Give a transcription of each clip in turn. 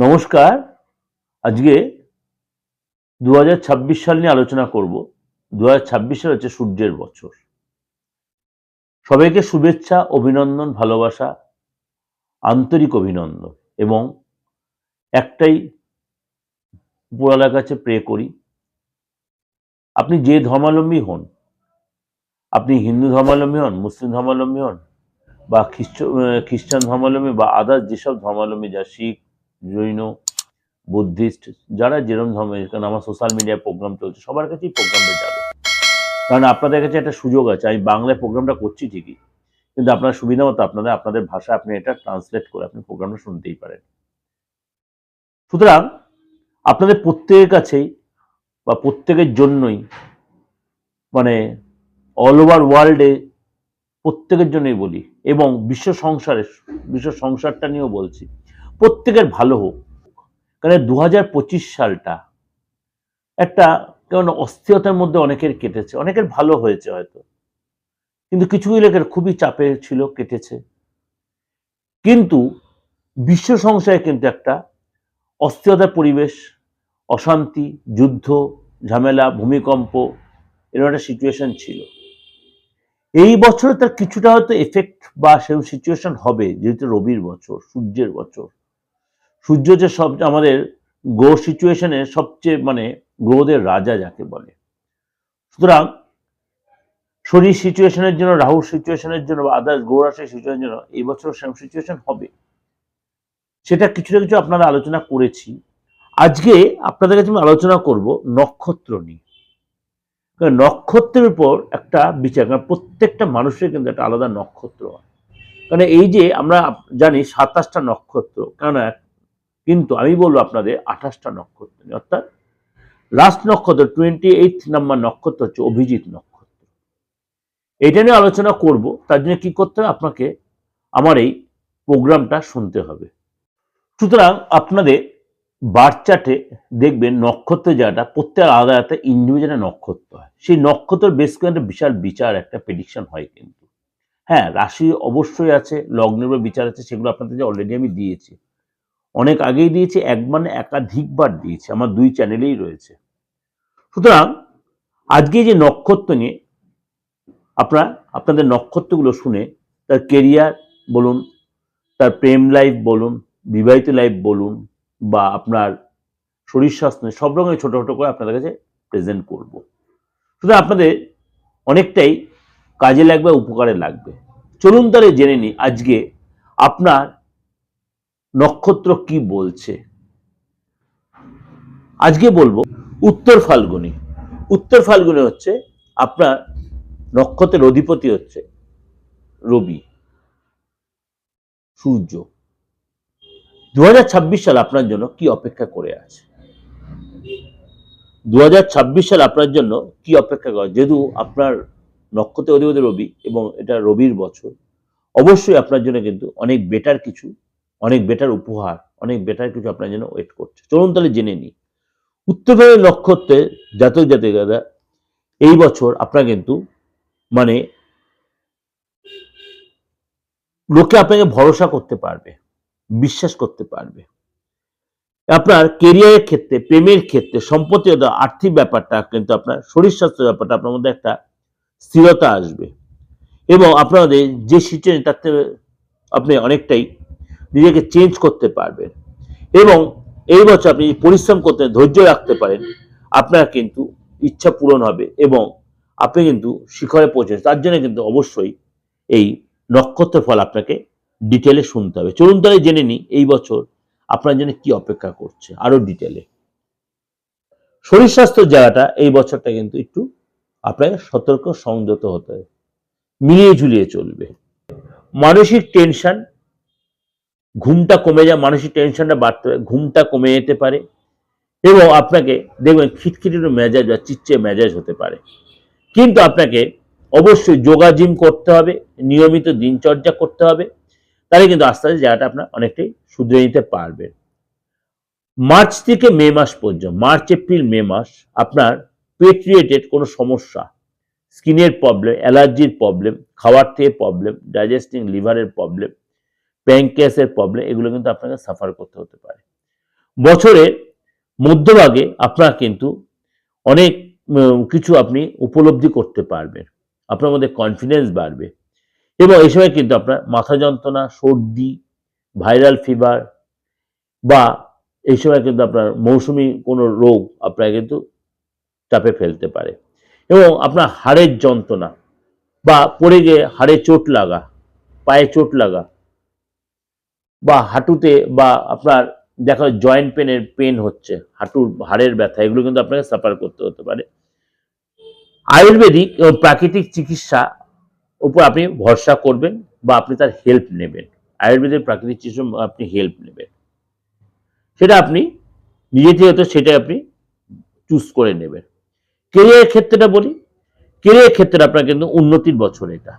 নমস্কার। আজকে 2026 সাল নিয়ে আলোচনা করব। 2026 সাল হচ্ছে সূর্যের বছর। সবাইকে শুভেচ্ছা, অভিনন্দন, ভালোবাসা, আন্তরিক অভিনন্দন এবং একটাই উপরওয়ালার কাছে প্রে করি, আপনি যে ধর্মাবলম্বী হন, আপনি হিন্দু ধর্মাবলম্বী হন, মুসলিম ধর্মাবলম্বী হন বা খ্রিস্টান ধর্মাবলম্বী বা আদার্স যেসব ধর্মাবলম্বী, যা শিখ, জৈন, বুদ্ধিস্ট, যারা যেরকম ধর্মের, কারণ আমার সোশ্যাল মিডিয়ায় প্রোগ্রাম চলছে, সবার কাছেই প্রোগ্রামটা যাবে। কারণ আপনাদের কাছে একটা সুযোগ আছে, আমি বাংলায় প্রোগ্রামটা করছি ঠিকই, কিন্তু আপনার সুবিধা মতো আপনাদের ভাষা আপনি এটা ট্রান্সলেট করে আপনি প্রোগ্রামটা শুনতেই পারেন। সুতরাং আপনাদের প্রত্যেকের কাছেই বা প্রত্যেকের জন্যই, মানে অল ওভার ওয়ার্ল্ডে প্রত্যেকের জন্যই বলি, এবং বিশ্ব সংসারটা নিয়েও বলছি, প্রত্যেকের ভালো হোক। কারণ 2025 সালটা একটা কেমন অস্থিরতার মধ্যে অনেকের কেটেছে, অনেকের ভালো হয়েছে হয়তো, কিন্তু কিছু এলাকার খুবই চাপে ছিল, কেটেছে। কিন্তু বিশ্ব সংসারে কিন্তু একটা অস্থিরতার পরিবেশ, অশান্তি, যুদ্ধ, ঝামেলা, ভূমিকম্প, এরকম একটা সিচুয়েশন ছিল। এই বছর তার কিছুটা হয়তো এফেক্ট বা সেরকম সিচুয়েশন হবে, যেহেতু রবির বছর, সূর্যের বছর। সূর্য যে সব আমাদের গ্রহ সিচুয়েশনের সবচেয়ে, মানে গ্রহদের রাজা যাকে বলে। সুতরাং শরীর সিচুয়েশনের জন্য, রাহুর সিচুয়েশনের জন্য বা আদার্স গ্রহ রাশির সিচুয়েশনের জন্য এই বছর সেরকম সিচুয়েশন হবে, সেটা কিছুটা কিছু আপনারা আলোচনা করেছি। আজকে আপনাদের কাছে আমি আলোচনা করব নক্ষত্র নিয়ে। নক্ষত্রের উপর একটা বিচার, কারণ প্রত্যেকটা মানুষের কিন্তু একটা আলাদা নক্ষত্র হয়। কারণ এই যে আমরা জানি 27টা নক্ষত্র, কারণ কিন্তু আমি বলবো আপনাদের 28টা নক্ষত্র, অর্থাৎ লাস্ট নক্ষত্র 28 নাম্বার নক্ষত্র হচ্ছে অভিজিৎ নক্ষত্র। এটা নিয়ে আলোচনা করব। তার জন্য কি করতে হবে, আপনাকে আমার এই প্রোগ্রামটা শুনতে হবে। সুতরাং আপনাদের বার্থ চার্টে দেখবেন নক্ষত্রের জায়গাটা প্রত্যেক আলাদা একটা ইন্ডিভিজুয়াল নক্ষত্র হয়, সেই নক্ষত্রের বেশ করে একটা বিশাল বিচার, একটা প্রেডিকশন হয়। কিন্তু হ্যাঁ, রাশি অবশ্যই আছে, লগ্নের বিচার আছে, সেগুলো আপনাদের অলরেডি আমি দিয়েছি, অনেক আগেই দিয়েছি, একাধিকবার দিয়েছি, আমার 2 চ্যানেলেই রয়েছে। সুতরাং আজকে যে নক্ষত্র নিয়ে আপনাদের নক্ষত্রগুলো শুনে তার কেরিয়ার বলুন, তার প্রেম লাইফ বলুন, বিবাহিত লাইফ বলুন, বা আপনার শরীর স্বাস্থ্য, সব রকমের ছোট ছোট করে আপনাদের কাছে প্রেজেন্ট করব। সুতরাং আপনাদের অনেকটাই কাজে লাগবে, উপকারে লাগবে। চলুন তাহলে জেনে নিই আজকে আপনার নক্ষত্র কি বলছে। আজকে বলবো উত্তর ফাল্গুনী। উত্তর ফাল্গুনী হচ্ছে আপনার নক্ষত্রের অধিপতি হচ্ছে রবি, সূর্য। 2026 সাল আপনার জন্য কি অপেক্ষা করে আছে? 2026 সাল আপনার জন্য কি অপেক্ষা করে? যেহেতু আপনার নক্ষত্রের অধিপতি রবি এবং এটা রবির বছর, অবশ্যই আপনার জন্য কিন্তু অনেক বেটার কিছু, অনেক বেটার উপহার, অনেক বেটার কিছু আপনার জন্য ওয়েট করছে। চলুন তাহলে জেনে নিই। উত্তর ফাল্গুনী নক্ষত্রের জাতক জাতিকারা এই বছর আপনারা কিন্তু, মানে লোকে আপনাকে ভরসা করতে পারবে, বিশ্বাস করতে পারবে। আপনার কেরিয়ারের ক্ষেত্রে, প্রেমের ক্ষেত্রে, সম্পত্তি, আর্থিক ব্যাপারটা কিন্তু, আপনার শরীর স্বাস্থ্য ব্যাপারটা, আপনার মধ্যে একটা স্থিরতা আসবে এবং আপনাদের যে সিচুয়েশন তার থেকে আপনি অনেকটাই নিজেকে চেঞ্জ করতে পারবেন। এবং এই বছর আপনি পরিশ্রম করতে, ধৈর্য রাখতে পারেন, আপনার কিন্তু ইচ্ছা পূরণ হবে এবং আপনি কিন্তু শিখরে পৌঁছেছেন। তার জন্য কিন্তু অবশ্যই এই নক্ষত্র ফল আপনাকে ডিটেলে শুনতে হবে। চলুন তাহলে জেনে নিই এই বছর আপনার জন্য কি অপেক্ষা করছে আরো ডিটেলে। শরীর স্বাস্থ্যের জায়গাটা এই বছরটা কিন্তু একটু আপনাকে সতর্ক, সংযত হতে হবে, মিলিয়ে ঝুলিয়ে চলবে। মানসিক টেনশন, ঘুমটা কমে যায়, মানসিক টেনশনটা বাড়তে পারে, ঘুমটা কমে যেতে পারে এবং আপনাকে দেখবেন খিটখিটে মেজাজ বা চিচ্চে মেজাজ হতে পারে। কিন্তু আপনাকে অবশ্যই যোগা জিম করতে হবে, নিয়মিত দিনচর্যা করতে হবে, তাহলে কিন্তু আস্তে আস্তে জায়গাটা আপনার অনেকটাই শুধরে নিতে পারবেন। মার্চ থেকে মে মাস পর্যন্ত, মার্চ এপ্রিল মে মাস আপনার পেট রিলেটেড কোনো সমস্যা, স্কিনের প্রবলেম, অ্যালার্জির প্রবলেম, খাওয়ার থেকে প্রবলেম, ডাইজেস্টিং লিভারের প্রবলেম, প্যানক্রিয়াসের প্রবলেম, এগুলো কিন্তু আপনাকে সাফার করতে হতে পারে। বছরের মধ্যভাগে আপনার কিন্তু অনেক কিছু আপনি উপলব্ধি করতে পারবেন, আপনার মধ্যে কনফিডেন্স বাড়বে এবং এই সময় কিন্তু আপনার মাথা যন্ত্রণা, সর্দি, ভাইরাল ফিভার বা এই সময় কিন্তু আপনার মৌসুমি কোনো রোগ আপনার কিন্তু চাপে ফেলতে পারে এবং আপনার হাড়ের যন্ত্রণা বা পড়ে গিয়ে হাড়ে চোট লাগা, পায়ে চোট লাগা বা হাঁটুতে বা আপনার দেখা জয়েন্ট পেন হচ্ছে, হাঁটুর হাড়ের ব্যথা, এগুলো কিন্তু আপনাকে সাফার করতে হতে পারে। আয়ুর্বেদিক এবং প্রাকৃতিক চিকিৎসা উপর আপনি ভরসা করবেন বা আপনি তার হেল্প নেবেন। আয়ুর্বেদের প্রাকৃতিক চিকিৎসা আপনি হেল্প নেবেন, সেটা আপনি নিজে থেকে তো সেটাই আপনি চুজ করে নেবেন। কেরিয়ারের ক্ষেত্রেটা বলি, কেরিয়ারের ক্ষেত্রে আপনার কিন্তু উন্নতির বছর এটা,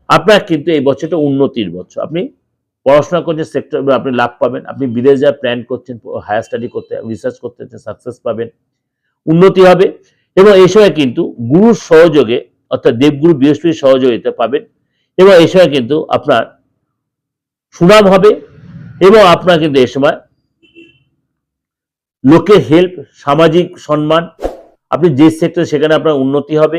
আপনার কিন্তু এই বছরটা উন্নতির বছর। আপনি পড়াশোনা করছেন, সেক্টর আপনি লাভ পাবেন, আপনি বিদেশ যাওয়ার প্ল্যান করছেন, হায়ার স্টাডি করতে, রিসার্চ করতে সাকসেস পাবেন, উন্নতি হবে এবং এই সময় কিন্তু গুরুর সহযোগে অর্থাৎ দেবগুরু বৃহস্পতির সহযোগিতা পাবেন এবং এই সময় কিন্তু আপনার সুনাম হবে এবং আপনার কিন্তু এই সময় লোকের হেল্প, সামাজিক সম্মান, আপনি যে সেক্টরে সেখানে আপনার উন্নতি হবে।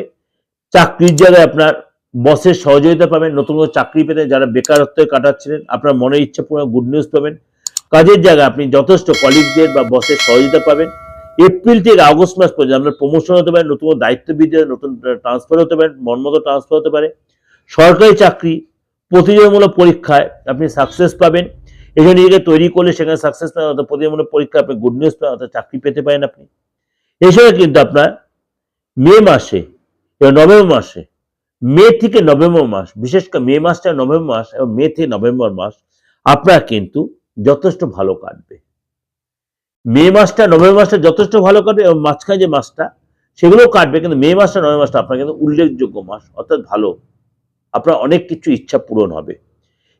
চাকরির জায়গায় আপনার বসের সহযোগিতা পাবেন, নতুন করে চাকরি পেতে যারা বেকারত্বে কাটাচ্ছিলেন আপনার মনের ইচ্ছা পুরো গুড নিউজ পাবেন। কাজের জায়গায় আপনি যথেষ্ট কলিগদের বা বসের সহযোগিতা পাবেন। এপ্রিল থেকে আগস্ট মাস পর্যন্ত আপনার প্রমোশন হতে পারে, নতুন দায়িত্ব বৃদ্ধি, নতুন ট্রান্সফার হতে পারে, মনমতো ট্রান্সফার হতে পারে। সরকারি চাকরি প্রতিযোগিতামূলক পরীক্ষায় আপনি সাকসেস পাবেন, এখানে নিজেকে তৈরি করলে সেখানে সাকসেস পাবেন, অর্থাৎ প্রতিযোগিতামূলক পরীক্ষা আপনি গুড নিউজ পাবেন, অর্থাৎ চাকরি পেতে পারেন আপনি। এছাড়া কিন্তু আপনার মে মাসে এবং নভেম্বর মাসে, মে থেকে নভেম্বর মাস, বিশেষ করে মে মাসটা নভেম্বর মাস এবং মে থেকে নভেম্বর মাস আপনার কিন্তু যথেষ্ট ভালো কাটবে। মে মাসটা নভেম্বর মাসটা যথেষ্ট ভালো কাটবে এবং মাঝখানে যে মাসটা সেগুলোও কাটবে, কিন্তু মে মাসটা নভেম্বর মাসটা আপনার কিন্তু উল্লেখযোগ্য মাস, অর্থাৎ ভালো, আপনার অনেক কিছু ইচ্ছা পূরণ হবে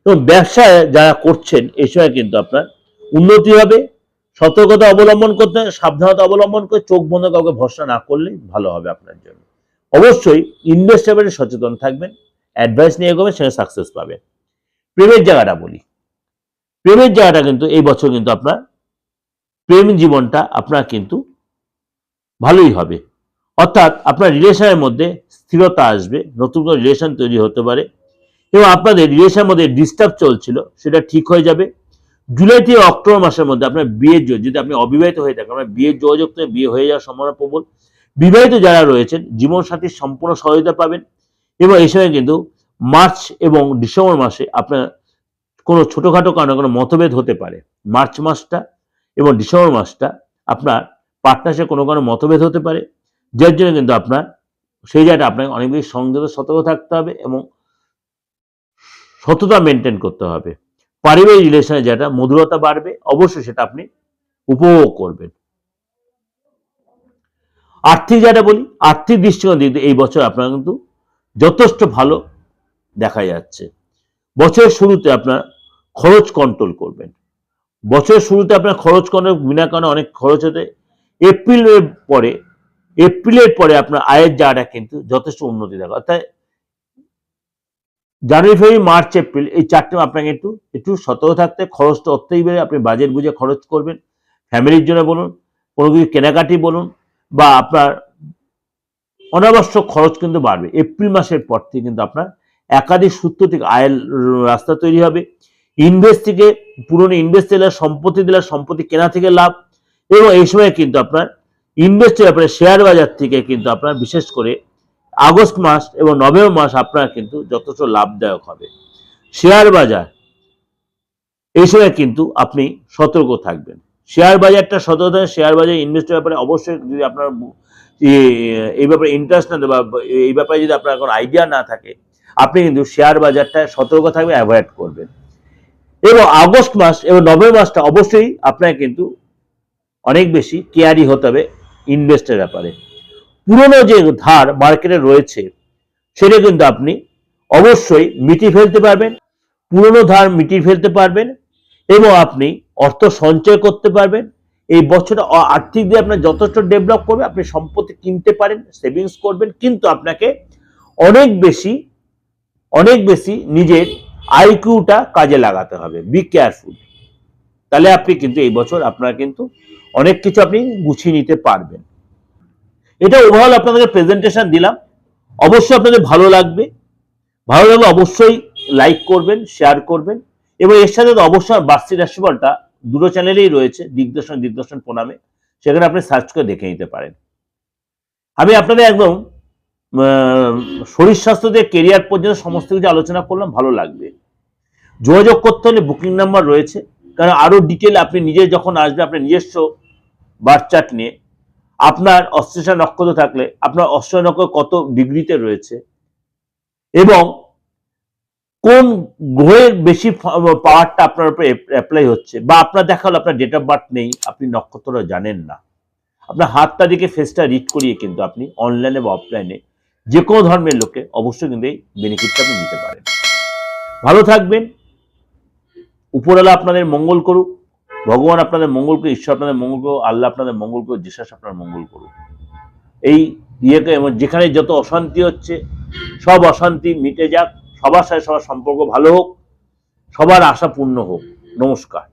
এবং ব্যবসায় যারা করছেন এই সময় কিন্তু আপনার উন্নতি হবে। সতর্কতা অবলম্বন করতে হবে, সাবধানতা অবলম্বন করে চোখ বন্ধ কাউকে ভরসা না করলেই ভালো হবে আপনার জন্য। অবশ্যই ইনভেস্টমেন্টে সচেতন থাকবেন, অ্যাডভাইস নিয়ে এগোবেন, সেখানে সাকসেস পাবেন। প্রেমের জায়গাটা বলি, প্রেমের জায়গাটা কিন্তু এই বছর কিন্তু আপনার প্রেম জীবনটা আপনার কিন্তু ভালোই হবে, অর্থাৎ আপনার রিলেশনের মধ্যে স্থিরতা আসবে, নতুন করে রিলেশন তৈরি হতে পারে এবং আপনাদের রিলেশনের মধ্যে ডিস্টার্ব চলছিল সেটা ঠিক হয়ে যাবে। জুলাই থেকে অক্টোবর মাসের মধ্যে আপনার বিয়ের যোগ, যদি আপনি অবিবাহিত হয়ে থাকেন আপনার বিয়ের যোগাযোগ থেকে বিয়ে হয়ে যাওয়ার সম্ভাবনা প্রবল। বিবাহিত যারা রয়েছেন জীবনসাথীর সম্পূর্ণ সহায়তা পাবেন এবং এই সময় কিন্তু মার্চ এবং ডিসেম্বর মাসে আপনার কোনো ছোটোখাটো কারণে কোনো মতভেদ হতে পারে। মার্চ মাসটা এবং ডিসেম্বর মাসটা আপনার পার্টনারশিপ কোনো মতভেদ হতে পারে, যার জন্য কিন্তু আপনার সেই জায়গাটা আপনাকে অনেক বেশি সংযত সতর্ক থাকতে হবে এবং সততা মেনটেন করতে হবে। পারিবারিক রিলেশনে যেটা মধুরতা বাড়বে, অবশ্যই সেটা আপনি উপভোগ করবেন। আর্থিক যেটা বলি, আর্থিক দৃষ্টিকোণ দিক দিয়ে এই বছর আপনার কিন্তু যথেষ্ট ভালো দেখা যাচ্ছে। বছরের শুরুতে আপনার খরচ কন্ট্রোল করবেন, বছরের শুরুতে আপনার খরচ কন্ট্রোল, বিনা কারণে অনেক খরচ হতে, এপ্রিলের পরে আপনার আয়ের জায়গাটা কিন্তু যথেষ্ট উন্নতি দেখা, অর্থাৎ জানুয়ারি, ফেব্রুয়ারি, মার্চ, এপ্রিল এই চারটে আপনাকে একটু সতর্ক থাকতে, খরচটা অত্যই বেড়ে, আপনি বাজেট বুঝে খরচ করবেন। ফ্যামিলির জন্য বলুন, কোনো কিছু কেনাকাটি বলুন বা আপনার অনাবশ্যক খরচ কিন্তু বাড়বে। এপ্রিল মাসের পর থেকে কিন্তু আপনার একাধিক সূত্র থেকে আয়ের রাস্তা তৈরি হবে। ইনভেস্ট থেকে পুরনো ইনভেস্ট দিলে সম্পত্তি কেনা থেকে লাভ এবং এই সময় কিন্তু আপনার ইনভেস্টের ব্যাপারে শেয়ার বাজার থেকে কিন্তু আপনার বিশেষ করে আগস্ট মাস এবং নভেম্বর মাস আপনার কিন্তু যথেষ্ট লাভদায়ক হবে। শেয়ার বাজার এই সময় কিন্তু আপনি সতর্ক থাকবেন, শেয়ার বাজারটা সতর্ক থাকবেন। শেয়ার বাজারে ইনভেস্টের ব্যাপারে অবশ্যই যদি আপনার এই ব্যাপারে ইন্টারেস্ট না বা এই ব্যাপারে যদি আপনার কোনো আইডিয়া না থাকে আপনি কিন্তু শেয়ার বাজারটা সতর্ক থাকবেন, অ্যাভয়েড করবেন। এবং আগস্ট মাস এবং নভেম্বর মাসটা অবশ্যই আপনাকে কিন্তু অনেক বেশি কেয়ারি হতে হবে ইনভেস্টের ব্যাপারে। পুরনো যে ধার মার্কেটে রয়েছে সেটা কিন্তু আপনি অবশ্যই মিটিয়ে ফেলতে পারবেন, পুরনো ধার মিটিয়ে ফেলতে পারবেন এবং আপনি অর্থ সঞ্চয় করতে পারবেন। এই বছরটা আর্থিক দিয়ে আপনার যথেষ্ট ডেভেলপ করবে, আপনি সম্পত্তি কিনতে পারেন, সেভিংস করবেন, কিন্তু আপনাকে অনেক বেশি নিজের আইকিউটা কাজে লাগাতে হবে। Be careful. তাহলে আপনি কিন্তু এই বছর আপনারা কিন্তু অনেক কিছু আপনি গুছিয়ে নিতে পারবেন। এটা ওভারঅল আপনাদের প্রেজেন্টেশন দিলাম। অবশ্যই আপনাদের ভালো লাগবে অবশ্যই লাইক করবেন, শেয়ার করবেন, এবং এর সাথে অবশ্যই বার্ষিক রাশিফলটা দুটো চ্যানেলেই রয়েছে, দিগদর্শন প্রণামে, সেখানে আপনি সার্চ করে দেখে নিতে পারেন। আমি আপনাদের একদম শরীর স্বাস্থ্য থেকে কেরিয়ার পর্যন্ত সমস্ত কিছু আলোচনা করলাম, ভালো লাগবে। যোগাযোগ করতে হলে বুকিং নাম্বার রয়েছে, কারণ আরো ডিটেল আপনি নিজে যখন আসবে, আপনার নিজস্ব বার্থ চার্ট নিয়ে, আপনার অশ্লেষা নক্ষত্র থাকলে আপনার অশ্লেষা নক্ষত্র কত ডিগ্রিতে রয়েছে এবং কোন গ্রহের বেশি পাওয়ারটা আপনার উপরে অ্যাপ্লাই হচ্ছে, বা আপনার দেখা হলো আপনার ডেট অফ বার্থ নেই, আপনি নক্ষত্রটা জানেন না, আপনার হাতটা দিকে ফেসটা রিড করিয়ে কিন্তু আপনি অনলাইনে বা অফলাইনে যে কোনো ধর্মের লোকে অবশ্যই কিন্তু এই বেনিফিটটা আপনি নিতে পারেন। ভালো থাকবেন, উপরওয়ালা আপনাদের মঙ্গল করুক, ভগবান আপনাদের মঙ্গল করুক, ঈশ্বর আপনাদের মঙ্গল করুক, আল্লাহ আপনাদের মঙ্গল করুক, যিশাস আপনার মঙ্গল করুক। এই ইয়েকে যেখানে যত অশান্তি হচ্ছে সব অশান্তি মিটে যাক, সবার সাথে সবার সম্পর্ক ভালো হোক, সবার আশা পূর্ণ হোক। নমস্কার।